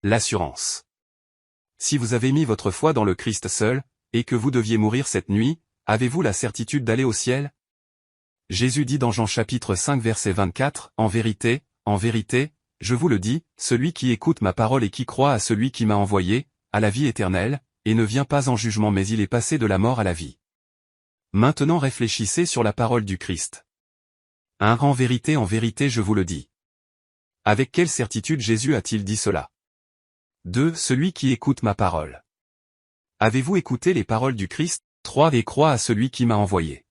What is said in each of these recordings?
L'assurance. Si vous avez mis votre foi dans le Christ seul, et que vous deviez mourir cette nuit, avez-vous la certitude d'aller au ciel? Jésus dit dans Jean chapitre 5 verset 24, en vérité, je vous le dis, celui qui écoute ma parole et qui croit à celui qui m'a envoyé, a la vie éternelle, et ne vient pas en jugement mais il est passé de la mort à la vie. Maintenant réfléchissez sur la parole du Christ. En vérité, je vous le dis. Avec quelle certitude Jésus a-t-il dit cela? 2. Celui qui écoute ma parole. Avez-vous écouté les paroles du Christ? 3. Et croit à celui qui m'a envoyé.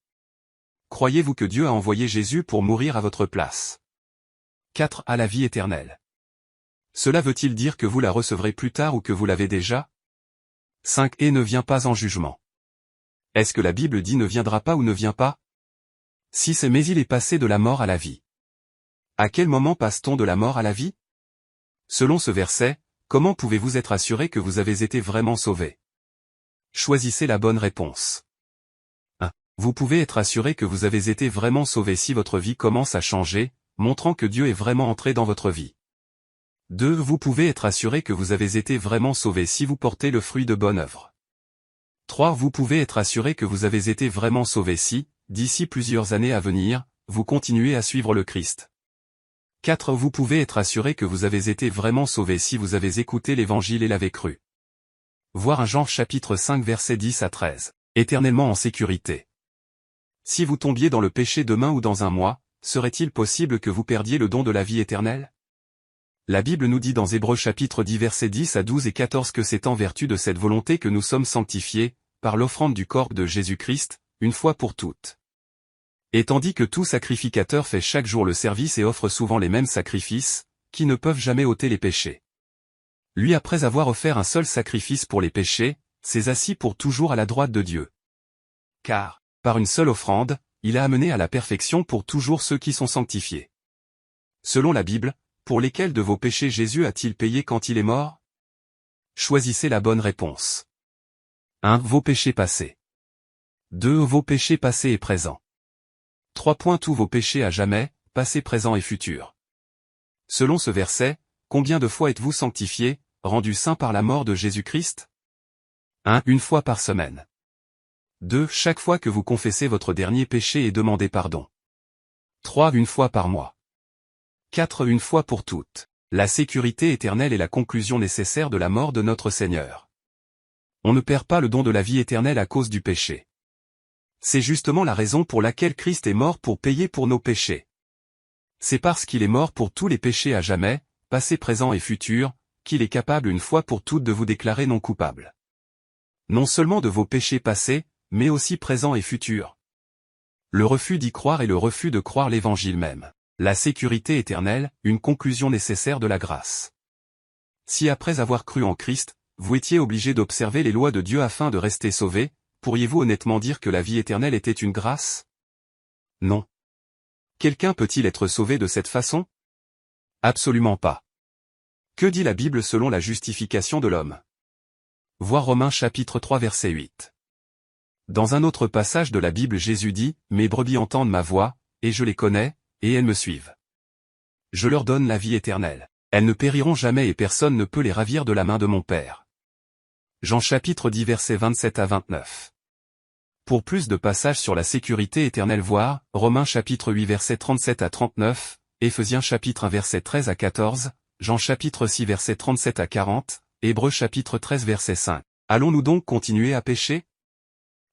Croyez-vous que Dieu a envoyé Jésus pour mourir à votre place? 4. À la vie éternelle. Cela veut-il dire que vous la recevrez plus tard ou que vous l'avez déjà? 5. Et ne vient pas en jugement. Est-ce que la Bible dit ne viendra pas ou ne vient pas? 6. Mais il est passé de la mort à la vie. À quel moment passe-t-on de la mort à la vie? Selon ce verset, comment pouvez-vous être assuré que vous avez été vraiment sauvé? Choisissez la bonne réponse. 1. Vous pouvez être assuré que vous avez été vraiment sauvé si votre vie commence à changer, montrant que Dieu est vraiment entré dans votre vie. 2. Vous pouvez être assuré que vous avez été vraiment sauvé si vous portez le fruit de bonne œuvre. 3. Vous pouvez être assuré que vous avez été vraiment sauvé si, d'ici plusieurs années à venir, vous continuez à suivre le Christ. 4. Vous pouvez être assuré que vous avez été vraiment sauvé si vous avez écouté l'Évangile et l'avez cru. Voir 1 Jean chapitre 5 versets 10 à 13. Éternellement en sécurité. Si vous tombiez dans le péché demain ou dans un mois, serait-il possible que vous perdiez le don de la vie éternelle? La Bible nous dit dans Hébreux chapitre 10 versets 10 à 12 et 14 que c'est en vertu de cette volonté que nous sommes sanctifiés, par l'offrande du corps de Jésus-Christ, une fois pour toutes. Et tandis que tout sacrificateur fait chaque jour le service et offre souvent les mêmes sacrifices, qui ne peuvent jamais ôter les péchés. Lui après avoir offert un seul sacrifice pour les péchés, s'est assis pour toujours à la droite de Dieu. Car, par une seule offrande, il a amené à la perfection pour toujours ceux qui sont sanctifiés. Selon la Bible, pour lesquels de vos péchés Jésus a-t-il payé quand il est mort? Choisissez la bonne réponse. 1. Vos péchés passés. 2. Vos péchés passés et présents. 3. Tous vos péchés à jamais, passé, présent et futur. Selon ce verset, combien de fois êtes-vous sanctifiés, rendus saints par la mort de Jésus-Christ? 1. Une fois par semaine. 2. Chaque fois que vous confessez votre dernier péché et demandez pardon. 3. Une fois par mois. 4. Une fois pour toutes. La sécurité éternelle est la conclusion nécessaire de la mort de notre Seigneur. On ne perd pas le don de la vie éternelle à cause du péché. C'est justement la raison pour laquelle Christ est mort pour payer pour nos péchés. C'est parce qu'il est mort pour tous les péchés à jamais, passé, présent et futur, qu'il est capable une fois pour toutes de vous déclarer non coupable. Non seulement de vos péchés passés, mais aussi présents et futurs. Le refus d'y croire est le refus de croire l'Évangile même. La sécurité éternelle, une conclusion nécessaire de la grâce. Si après avoir cru en Christ, vous étiez obligé d'observer les lois de Dieu afin de rester sauvé, pourriez-vous honnêtement dire que la vie éternelle était une grâce? Non. Quelqu'un peut-il être sauvé de cette façon? Absolument pas. Que dit la Bible selon la justification de l'homme? Voir Romains chapitre 3 verset 8. Dans un autre passage de la Bible Jésus dit, « Mes brebis entendent ma voix, et je les connais, et elles me suivent. Je leur donne la vie éternelle. Elles ne périront jamais et personne ne peut les ravir de la main de mon Père. » Jean chapitre 10 versets 27 à 29. Pour plus de passages sur la sécurité éternelle voir, Romains chapitre 8 versets 37 à 39, Éphésiens chapitre 1 versets 13 à 14, Jean chapitre 6 versets 37 à 40, Hébreux chapitre 13 verset 5. Allons-nous donc continuer à pécher?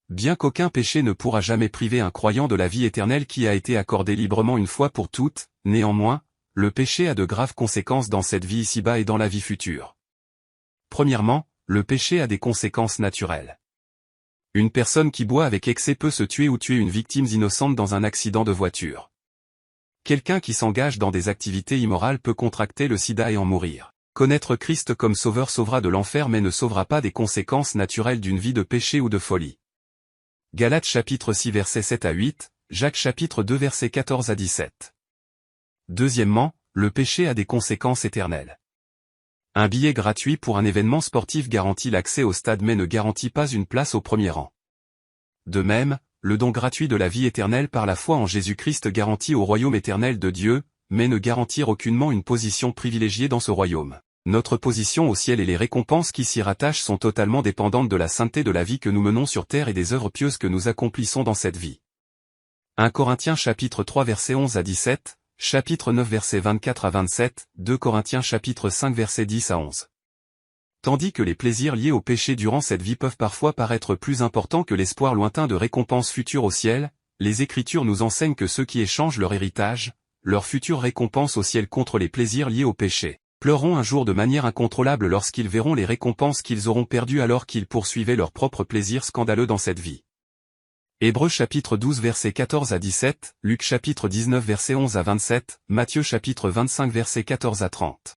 Bien qu'aucun péché ne pourra jamais priver un croyant de la vie éternelle qui a été accordée librement une fois pour toutes, néanmoins, le péché a de graves conséquences dans cette vie ici-bas et dans la vie future. Premièrement, le péché a des conséquences naturelles. Une personne qui boit avec excès peut se tuer ou tuer une victime innocente dans un accident de voiture. Quelqu'un qui s'engage dans des activités immorales peut contracter le sida et en mourir. Connaître Christ comme sauveur sauvera de l'enfer mais ne sauvera pas des conséquences naturelles d'une vie de péché ou de folie. Galates chapitre 6 versets 7 à 8, Jacques chapitre 2 versets 14 à 17. Deuxièmement, le péché a des conséquences éternelles. Un billet gratuit pour un événement sportif garantit l'accès au stade mais ne garantit pas une place au premier rang. De même, le don gratuit de la vie éternelle par la foi en Jésus-Christ garantit au royaume éternel de Dieu, mais ne garantit aucunement une position privilégiée dans ce royaume. Notre position au ciel et les récompenses qui s'y rattachent sont totalement dépendantes de la sainteté de la vie que nous menons sur terre et des œuvres pieuses que nous accomplissons dans cette vie. 1 Corinthiens chapitre 3 versets 11 à 17, chapitre 9 versets 24 à 27, 2 Corinthiens chapitre 5 versets 10 à 11. Tandis que les plaisirs liés au péché durant cette vie peuvent parfois paraître plus importants que l'espoir lointain de récompenses futures au ciel, les Écritures nous enseignent que ceux qui échangent leur héritage, leur future récompense au ciel contre les plaisirs liés au péché, pleureront un jour de manière incontrôlable lorsqu'ils verront les récompenses qu'ils auront perdues alors qu'ils poursuivaient leurs propres plaisirs scandaleux dans cette vie. Hébreux chapitre 12 versets 14 à 17, Luc chapitre 19 versets 11 à 27, Matthieu chapitre 25 versets 14 à 30.